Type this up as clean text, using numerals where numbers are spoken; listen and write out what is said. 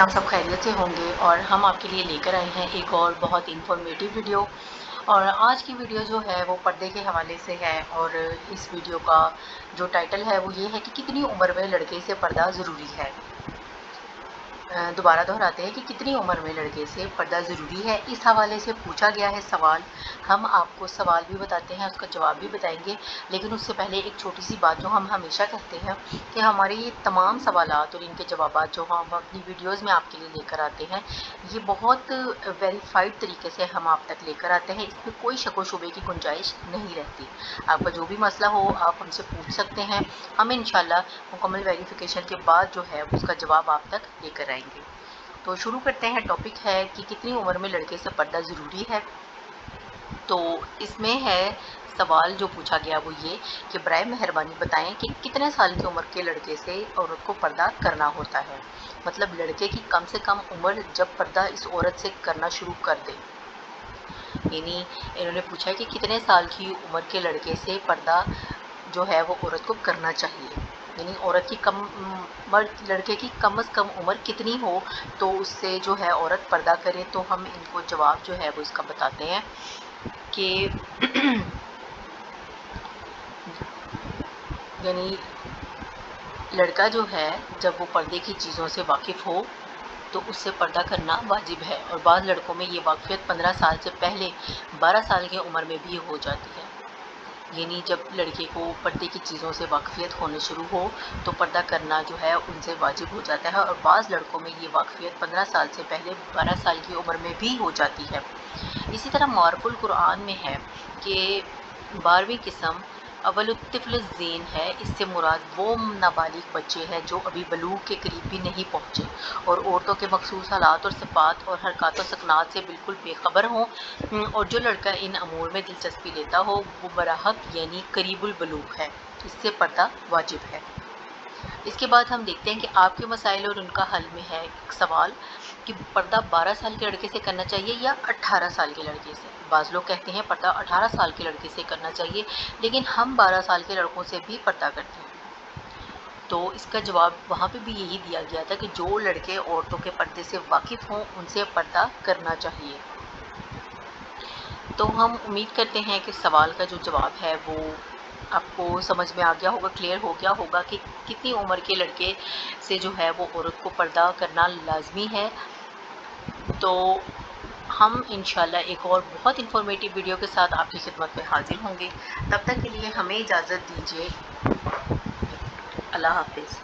आप सब खैरियत से होंगे और हम आपके लिए लेकर आए हैं एक और बहुत इन्फॉर्मेटिव वीडियो। और आज की वीडियो जो है वो पर्दे के हवाले से है और इस वीडियो का जो टाइटल है वो ये है कि कितनी उम्र में लड़के से पर्दा ज़रूरी है। दोबारा दोहराते हैं कि कितनी उम्र में लड़के से पर्दा ज़रूरी है। इस हवाले से पूछा गया है सवाल। हम आपको सवाल भी बताते हैं, उसका जवाब भी बताएंगे, लेकिन उससे पहले एक छोटी सी बात जो हम हमेशा कहते हैं कि हमारे ये तमाम सवालात और इनके जवाबात जो हम अपनी वीडियोज़ में आपके लिए लेकर आते हैं, ये बहुत वेरीफाइड तरीके से हम आप तक लेकर आते हैं। इसमें कोई शक व शुबे की गुंजाइश नहीं रहती। आपका जो भी मसला हो आप हमसे पूछ सकते हैं, हम इंशाल्लाह मुकम्मल वेरिफिकेशन के बाद जो है उसका जवाब आप तक लेकर आएंगे। तो शुरू करते हैं। टॉपिक है कि कितनी उम्र में लड़के से पर्दा ज़रूरी है। तो इसमें है सवाल जो पूछा गया वो ये कि बराए मेहरबानी बताएं कि कितने साल की उम्र के लड़के से औरत को पर्दा करना होता है। मतलब लड़के की कम से कम उम्र जब पर्दा इस औरत से करना शुरू कर दे। यानी इन्होंने पूछा है कि कितने साल की उम्र के लड़के से पर्दा जो है वो औरत को करना चाहिए। यानी औरत की लड़के की कम से कम उम्र कितनी हो तो उससे जो है औरत पर्दा करे। तो हम इनको जवाब जो है वो इसका बताते हैं कि यानी लड़का जो है जब वो पर्दे की चीज़ों से वाकिफ़ हो तो उससे पर्दा करना वाजिब है। और बाद लड़कों में ये वाक़फ़ियत 15 साल से पहले 12 साल की उम्र में भी हो जाती है। यानी जब लड़के को पर्दे की चीज़ों से वाक़फ़ियत होने शुरू हो तो पर्दा करना जो है उनसे वाजिब हो जाता है। और बाज़ लड़कों में ये वाक़फ़ियत 15 साल से पहले 12 साल की उम्र में भी हो जाती है। इसी तरह मारफुल कुरान में है कि 12वीं किस्म अवलुत्तिफ़्ल ज़ीन है। इससे मुराद वो नाबालिग बच्चे हैं जो अभी बलूग के करीब भी नहीं पहुँचे और औरतों के मखसूस हालात और सिफ़ात और हरकत व सकनात से बिल्कुल बेखबर हों। और जो लड़का इन अमूर में दिलचस्पी लेता हो वो बराहक यानी करीबुल बलूग है। इससे पर्दा वाजिब है। इसके बाद हम देखते हैं कि आपके मसाइल और उनका हल में है एक सवाल कि पर्दा 12 साल के लड़के से करना चाहिए या 18 साल के लड़के से। बाज़ लोग कहते हैं पर्दा 18 साल के लड़के से करना चाहिए, लेकिन हम 12 साल के लड़कों से भी पर्दा करते हैं। तो इसका जवाब वहाँ पे भी यही दिया गया था कि जो लड़के औरतों के पर्दे से वाकिफ़ हों उनसे पर्दा करना चाहिए। तो हम उम्मीद करते हैं कि सवाल का जो जवाब है वो आपको समझ में आ गया होगा, क्लियर हो गया होगा कि कितनी उम्र के लड़के से जो है वो औरत को पर्दा करना लाजमी है। तो हम इंशाल्लाह एक और बहुत इन्फॉर्मेटिव वीडियो के साथ आपकी खिदमत में हाजिर होंगे। तब तक के लिए हमें इजाज़त दीजिए। अल्लाह हाफिज़।